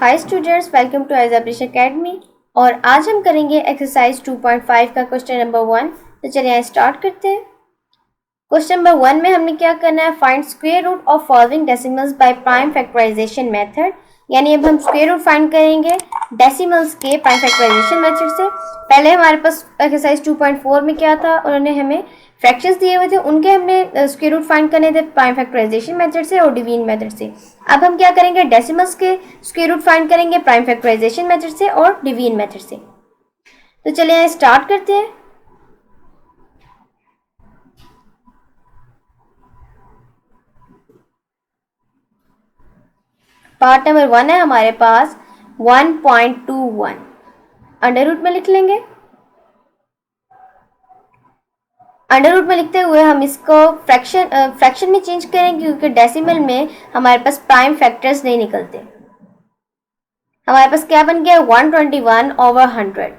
Hi students, welcome to आइजाब्रिश academy. और आज हम करेंगे एक्सरसाइज 2.5 का क्वेश्चन नंबर 1। तो चलिए स्टार्ट करते हैं। क्वेश्चन नंबर 1 में हमने क्या करना है, find square root of following decimals by prime factorisation method. यानी अब हम स्क्वायर रूट फाइंड करेंगे डेसिमल्स के प्राइम फैक्टराइजेशन मेथड से। पहले हमारे पास एक्सरसाइज 2.4 में क्या था, उन्होंने हमें फ्रैक्शंस दिए हुए थे, उनके हमने स्क्वायर रूट फाइंड करने थे प्राइम फैक्टराइजेशन मेथड से और डिवीजन मेथड से। अब हम क्या करेंगे, डेसिमल्स के स्क्वायर रूट फाइंड करेंगे प्राइम फैक्टराइजेशन मेथड से और डिवीजन मेथड से। तो चलिए स्टार्ट करते हैं। पार्ट नंबर 1 है हमारे पास 1.21। अंडर रूट में लिख लेंगे। अंडर रूट में लिखते हुए हम इसको फ्रैक्शन में चेंज करेंगे, क्योंकि डेसिमल में हमारे पास प्राइम फैक्टर्स नहीं निकलते। हमारे पास क्या बन गया, 121/100।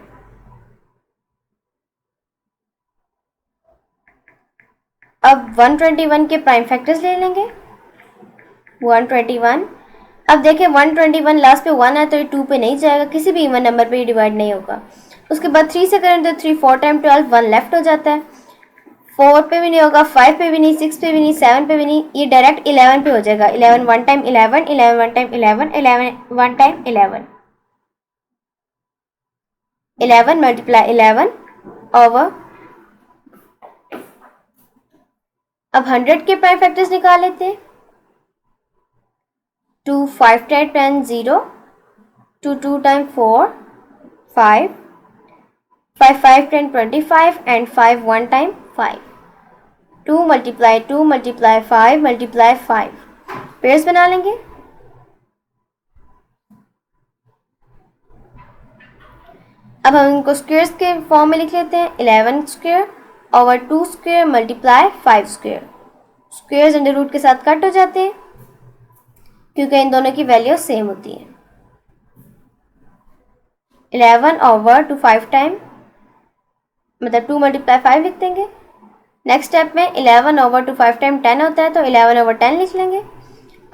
अब 121 के प्राइम फैक्टर्स ले लेंगे। 121, अब देखें 121 लास्ट पे 1 है तो ये 2 पे नहीं जाएगा, किसी भी इवन नंबर पे ये डिवाइड नहीं होगा। उसके बाद 3 से करें तो 3 4 टाइम 12, 1 लेफ्ट हो जाता है। 4 पे भी नहीं होगा, 5 पे भी नहीं, 6 पे भी नहीं, 7 पे भी नहीं, ये डायरेक्ट 11 पे हो जाएगा। 11 1 time 11, 11 1 time 11, 11 1 time 11, 11 multiply 11 over. अब 100 के प्राइम फैक्टर्स निकाल लेते हैं। 2 5 time 10 0, 2 2 time 4 5, 5 5 10 25 and 5 1 time 5। 2 multiply 2 multiply 5 multiply 5, pairs बना लेंगे। अब हम इनको स्क्वायर्स के फॉर्म में लिख लेते हैं। 11 square over 2 square multiply 5 square. Squares under root के साथ कट हो जाते हैं, क्योंकि इन दोनों की वैल्यू सेम होती है। 11 ओवर 2 5 टाइम, मतलब 2 मल्टीप्लाई 5 लिख देंगे। नेक्स्ट स्टेप में 11 ओवर 2 5 टाइम 10 होता है, तो 11 ओवर 10 लिख लेंगे।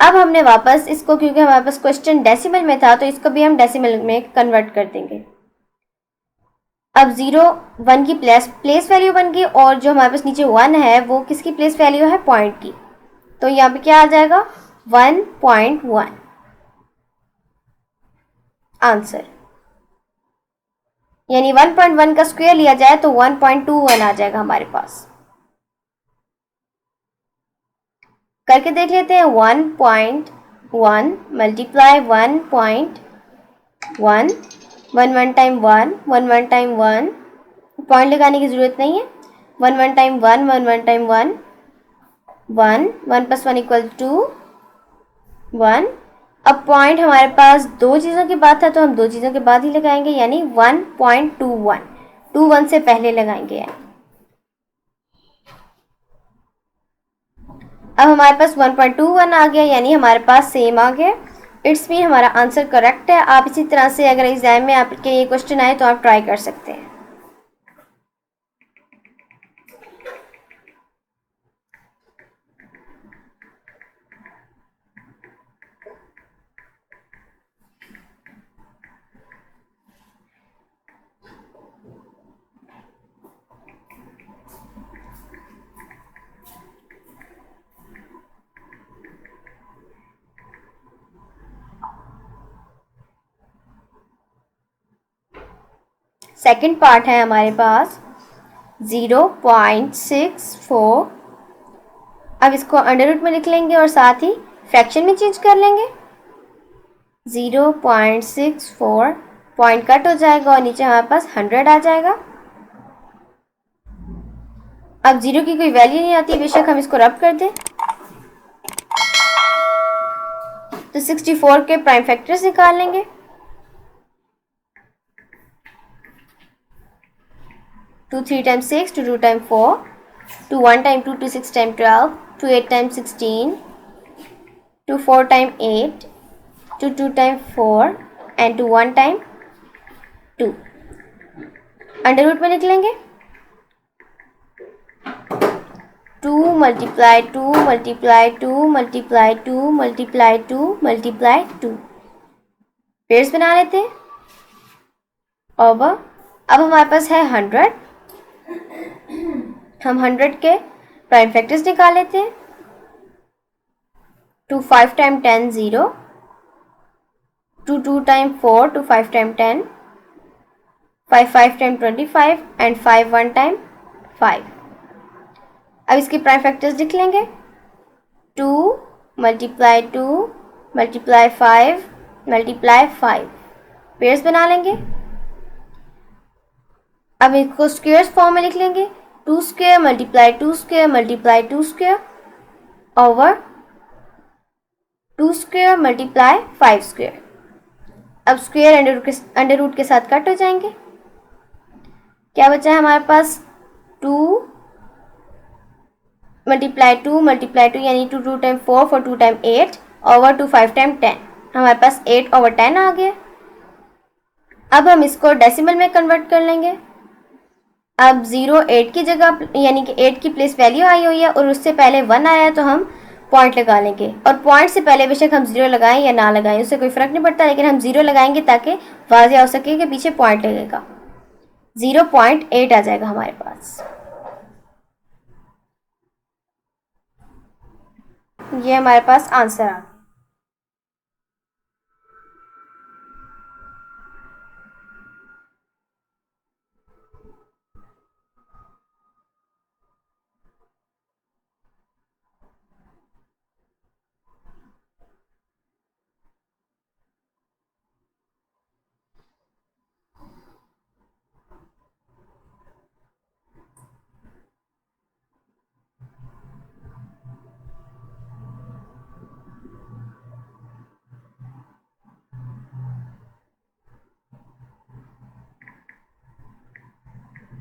अब हमने वापस इसको, क्योंकि हमारे पास क्वेश्चन डेसिमल में था, तो इसको भी हम डेसिमल में कन्वर्ट कर देंगे। अब 0 1 की प्लेस वैल्यू बन गई, और जो हमारे पास नीचे 1 है वो किसकी प्लेस वैल्यू है, पॉइंट की। तो यहाँ पे क्या आ जाएगा, 1.1 आंसर। यानी 1.1 का स्क्वायर लिया जाए तो 1.21 आ जाएगा हमारे पास। करके देख लेते हैं। 1.1 मल्टीप्लाई 1.1, 1 1 टाइम 1, 1 1 टाइम 1, पॉइंट लगाने की जरूरत नहीं है। 1 1 time 1, 1 1 time 1, 1 1 plus 1 equal to 1। अब पॉइंट हमारे पास दो चीज़ों के बाद था, तो हम दो चीज़ों के बाद ही लगाएंगे, यानी 1.21, 21 से पहले लगाएंगे। यानी अब हमारे पास 1.21 आ गया, यानी हमारे पास सेम आ गया। इट्स मीन हमारा आंसर करेक्ट है। आप इसी तरह से अगर एग्जाम में आपके ये क्वेश्चन आए तो आप ट्राई कर सकते हैं। सेकंड पार्ट है हमारे पास 0.64। अब इसको अंडर रूट में लिख लेंगे और साथ ही फ्रैक्शन में चेंज कर लेंगे। 0.64 पॉइंट कट हो जाएगा और नीचे हमारे पास 100 आ जाएगा। अब 0 की कोई वैल्यू नहीं आती, बेशक हम इसको रब कर दें तो 64 के प्राइम फैक्टर्स निकाल लेंगे। 2 3 time 6, 2 2 time 4, 2 1 time 2, 2 6 time 12, 2 8 time 16, 2 4 time 8, 2 2 time 4 and 2 1 time 2। Under root में लिख लेंगे। 2 multiply 2 multiply 2 multiply 2 multiply 2 multiply 2, pairs बना लेते हैं। ओवर अब हमारे पास है 100, हम 100 के प्राइम फैक्टर्स निकाल लेते हैं। 2 5 time 10 0, 2 2 time 4, 2 5 time 10, 5 5 time 25 and 5 1 time 5। अब इसके प्राइम फैक्टर्स लिख लेंगे। 2 मल्टीप्लाई 2 मल्टीप्लाई 5 मल्टीप्लाई 5, पेयर्स बना लेंगे। अब इसको स्क्वेयर्स फॉर्म में लिख लेंगे। 2 square multiply 2 square multiply 2 square over 2 square multiply 5 square. अब स्क्वेयर अंडर रूट के साथ कट हो जाएंगे। क्या बचा है हमारे पास? 2 मल्टीप्लाई 2 मल्टीप्लाई 2 यानी 2 2 टाइम 4 4 2 टाइम 8 ओवर 2 5 टाइम 10, हमारे पास 8 ओवर 10 आ गया। अब हम इसको डेसिमल में कन्वर्ट कर लेंगे। अब 0 8 की जगह यानी कि 8 की प्लेस वैल्यू आई हुई है और उससे पहले 1 आया है तो हम पॉइंट लगा लेंगे। और पॉइंट से पहले बेशक हम 0 लगाएं या ना लगाएं उससे कोई फ़र्क नहीं पड़ता, लेकिन हम 0 लगाएंगे ताकि वाज़ेह हो सके कि पीछे पॉइंट लगेगा। 0.8 आ जाएगा हमारे पास। ये हमारे पास आंसर आ गया।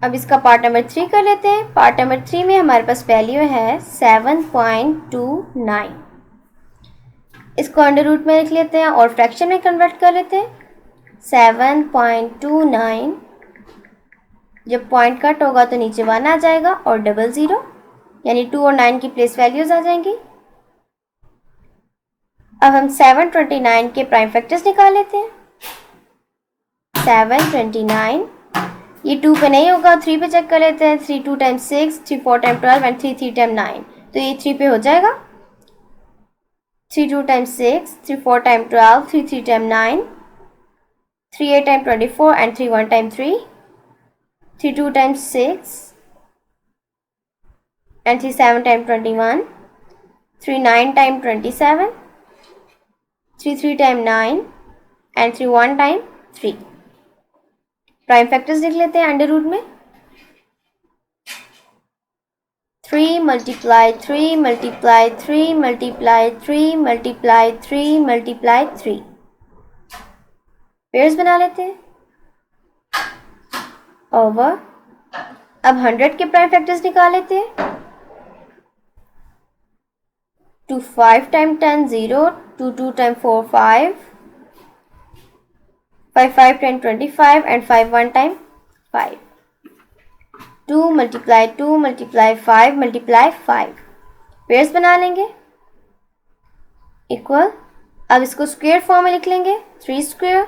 अब इसका पार्ट नंबर 3 कर लेते हैं। पार्ट नंबर 3 में हमारे पास वैल्यू है 7.29। इसको अंडर रूट में लिख लेते हैं और फ्रैक्शन में कन्वर्ट कर लेते हैं। 7.29, जब पॉइंट कट होगा तो नीचे 1 आ जाएगा और डबल 0 यानी 2 और 9 की प्लेस वैल्यूज आ जाएंगी। अब हम 729 के प्राइम फैक्टर्स निकाल लेते हैं। 729 ये 2 पे नहीं होगा, 3 पे चेक कर लेते हैं। 3 2 टाइम 6, 3 4 टाइम 12 एंड 3 3 टाइम 9, तो ये 3 पे हो जाएगा। 3 2 time 6, 3 4 time 12, 3 3 time 9, 3 8 time 24 and 3 1 time 3, 3 2 time 6 and 3 7 time 21, 3 9 time 27, 3 3 time 9 and 3 1 time 3। Prime factors लिख लेते हैं अंडर रूट में। 3 multiply 3 multiply 3 multiply 3 multiply 3 multiply 3, pairs बना लेते हैं। ओवर अब 100 के प्राइम फैक्टर्स निकाल लेते हैं। 2 5 time 10 0, 2 2 time 4 5, 5 5 time 25 and 5 1 time 5। 2 multiply 2 multiply 5 multiply 5, pairs बना लेंगे इक्वल। अब इसको स्क्वायर फॉर्म में लिख लेंगे। 3 square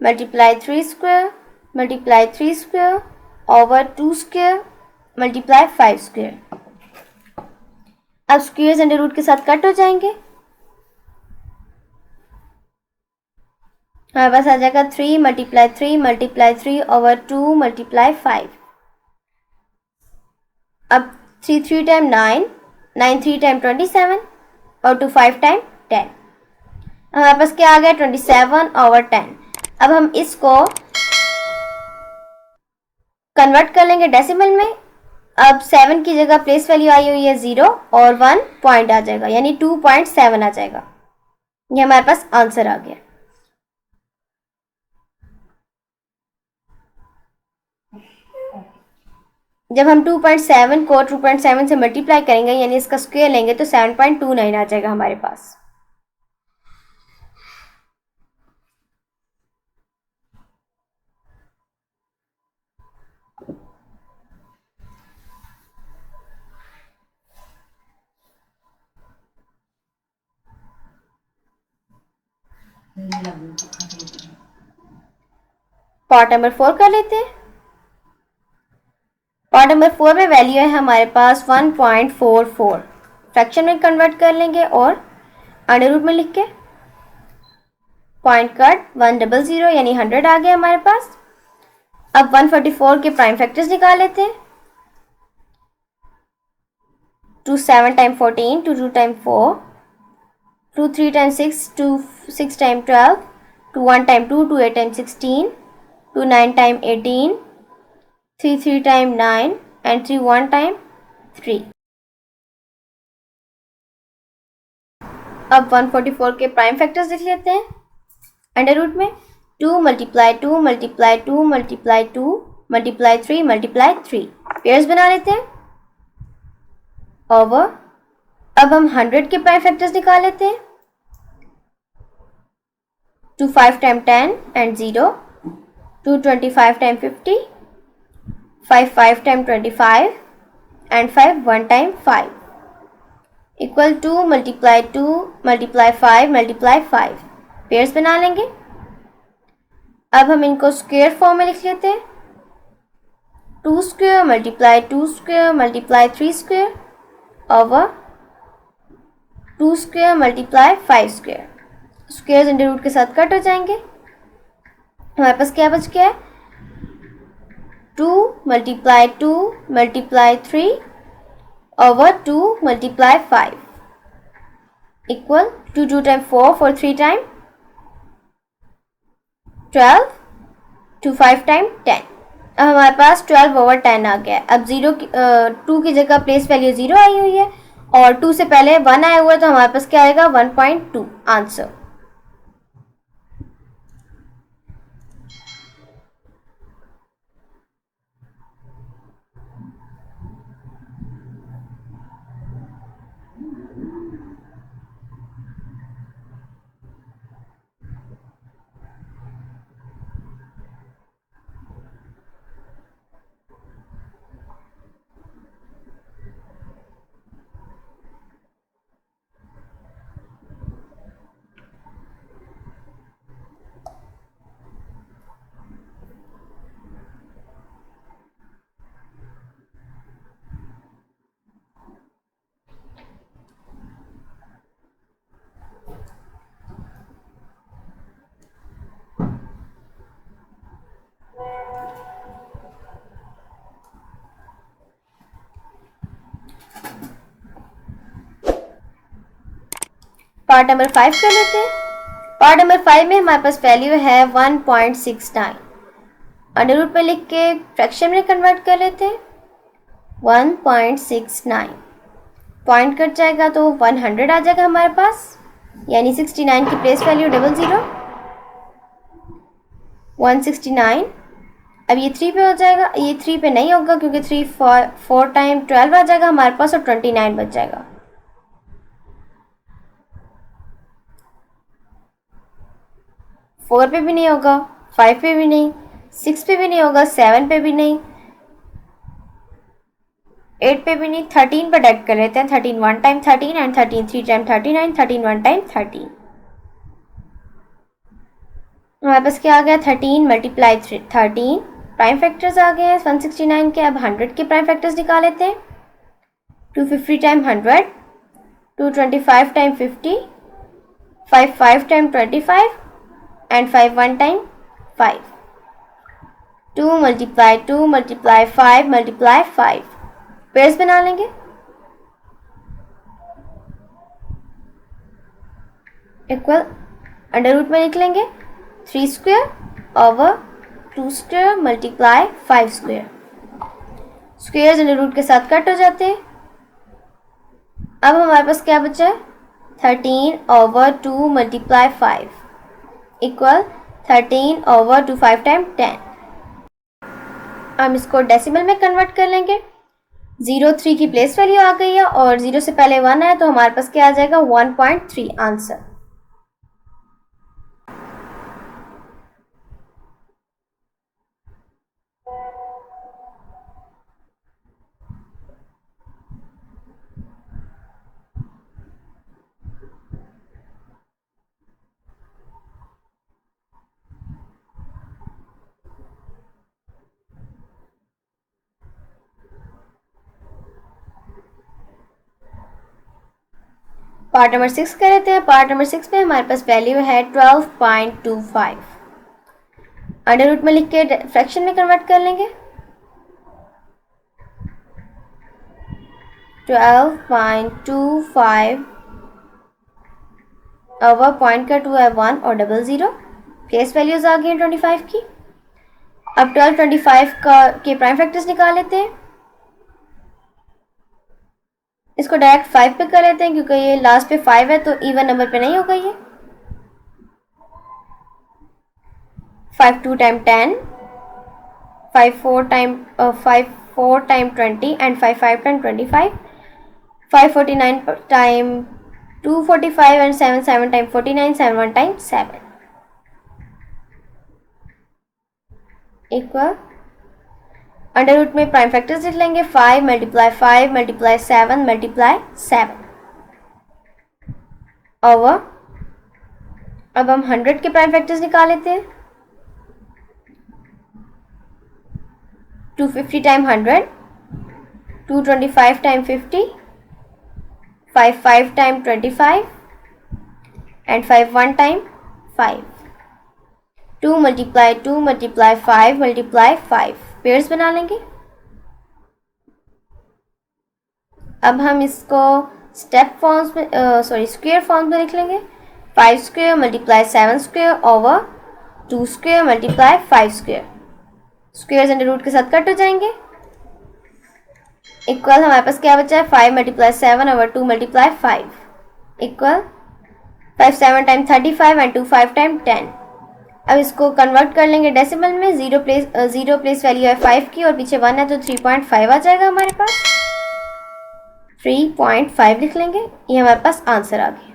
multiply 3 square multiply 3 square over 2 square multiply 5 square. अब स्क्वायर्स अंडर रूट के साथ कट हो जाएंगे। हमारे पास आ जाएगा 3 मल्टीप्लाई 3 मल्टीप्लाई 3 ओवर 2 मल्टीप्लाई 5। अब 3 3 टाइम 9, 9 3 टाइम 27 और 2 5 टाइम 10, हमारे पास क्या आ गया? 27 ओवर 10। अब हम इसको कन्वर्ट कर लेंगे डेसिमल में। अब 7 की जगह प्लेस वैल्यू आई हुई है 0 और 1 पॉइंट आ जाएगा यानी 2.7 आ जाएगा। ये हमारे पास आंसर आ गया। जब हम 2.7 को 2.7 से मल्टीप्लाई करेंगे यानी इसका स्क्वायर लेंगे तो 7.29 आ जाएगा हमारे पास। पार्ट नंबर 4 कर लेते हैं। पार्ट नंबर 4 में वैल्यू है हमारे पास 1.44। फ्रैक्शन में कन्वर्ट कर लेंगे और अंडर रूट में लिख के पॉइंट कट 100 यानी 100 आ गया हमारे पास। अब 144 के प्राइम फैक्टर्स निकाल लेते हैं। 2 7 time 14, 2 2 time 4, 2 3 time 6, 2 6 time 12, 2 1 time 2, 2 8 time 16, 2 9 time 18, 3 3 time 9 and 3 1 time 3। अब 144 के प्राइम फैक्टर्स लिख लेते हैं अंडर रूट में। 2 multiply 2 multiply 2 multiply 2 multiply 3 multiply 3 pairs बना लेते हैं। ओवर अब हम 100 के प्राइम फैक्टर्स निकाल लेते हैं। 2 5 time 10 and 0, 2 25 time 50, 5 5 time 25 and 5 1 time 5 equal 2 multiply 2 multiply 5 multiply 5 pairs बना लेंगे। अब हम इनको स्क्वायर फॉर्म में लिख लेते हैं। 2 square multiply 2 square multiply 3 square over 2 square multiply 5 square. Squares under root के साथ कट हो जाएंगे। हमारे पास क्या बच गया है? 2 multiply 2 multiply 3 over 2 multiply 5 equal 2 2 time 4 4 3 time 12, 2 5 time 10। अब हमारे पास 12 ओवर 10 आ गया है। अब 2 की जगह प्लेस वैल्यू 0 आई हुई है और 2 से पहले 1 आया हुआ है, तो हमारे पास क्या आएगा? 1.2 आंसर। पार्ट नंबर 5 कर लेते हैं। पार्ट नंबर 5 में हमारे पास वैल्यू है 1.69। अंडर रूट में लिख के फ्रैक्शन में कन्वर्ट कर लेते हैं। 1.69 पॉइंट कट जाएगा तो 100 आ जाएगा हमारे पास, यानी 69 की प्लेस वैल्यू 00 169। अब ये 3 पे हो जाएगा, ये 3 पे नहीं होगा क्योंकि 3 4 टाइम 12 आ जाएगा हमारे पास और 29 बच जाएगा। फोर पे भी नहीं होगा, 5 पे भी नहीं, 6 पे भी नहीं होगा, 7 पे भी नहीं, 8 पे भी नहीं, 13 पर डेट कर लेते हैं। 13 1 टाइम 13 एंड 13 3 टाइम 39, 13 1 टाइम 13। हमारे पास क्या आ गया? 13 मल्टीप्लाई 13 प्राइम फैक्टर्स आ गए हैं 169 के। अब 100 के प्राइम फैक्टर्स निकाल लेते हैं। 250 time 100, 225 time 50, 5 5 time 25 and 5 1 time 5। 2 multiply 2 multiply 5 multiply 5 pairs बना लेंगे। इक्वल अंडर रूट में लिख लेंगे 3 square over 2 square multiply 5 square. Squares under root के साथ कट हो जाते हैं। अब हमारे पास क्या बचा है? 13 over 2 multiply 5 equal 13 over 2 5 time 10। हम इसको डेसिमल में कन्वर्ट कर लेंगे। 03 की प्लेस वैल्यू आ गई है और 0 से पहले 1 है तो हमारे पास क्या आ जाएगा? 1.3 आंसर। पार्ट नंबर 6 कर लेते हैं। पार्ट नंबर 6 में हमारे पास वैल्यू है 12.25। अंडर रूट में लिख के फ्रैक्शन में कन्वर्ट कर लेंगे। 12.25 ओवर पॉइंट का 2 है 1 और 00। प्लेस वैल्यूज आ गई हैं 25 की। अब 1225 के प्राइम फैक्टर्स निकाल लेते हैं। इसको डायरेक्ट 5 पे कर लेते हैं क्योंकि ये लास्ट पे 5 है तो इवन नंबर पे नहीं होगा ये। 5 2 time 10, 5 4 time 20 and 5 5 time 25, 549 time 245 and 7 7 time 49, 7 1 time 7 equal under root में प्राइम फैक्टर्स लिख लेंगे। 5 मल्टीप्लाई 5 मल्टीप्लाई 7 मल्टीप्लाई 7 ओवर। अब हम 100 के प्राइम फैक्टर्स निकाल लेते हैं। 250 time 100, 225 time 50, 5 5 time 25 and 5 1 time 5। 2 multiply 2 multiply 5 multiply 5 pairs बना लेंगे। अब हम इसको स्टेप फॉर्म्स में स्क्वायर फॉर्म्स में लिख लेंगे। 5 square multiply 7 square over 2 square multiply 5 square. Squares under root के साथ कट हो जाएंगे। इक्वल हमारे पास क्या बचा है 5 multiply 7 over 2 multiply 5 equal 5 7 time 35 and 2 5 time 10। अब इसको कन्वर्ट कर लेंगे डेसिमल में। जीरो प्लेस वैल्यू है 5 की और पीछे 1 है तो 3.5 आ जाएगा हमारे पास। 3.5 लिख लेंगे। ये हमारे पास आंसर आ गया।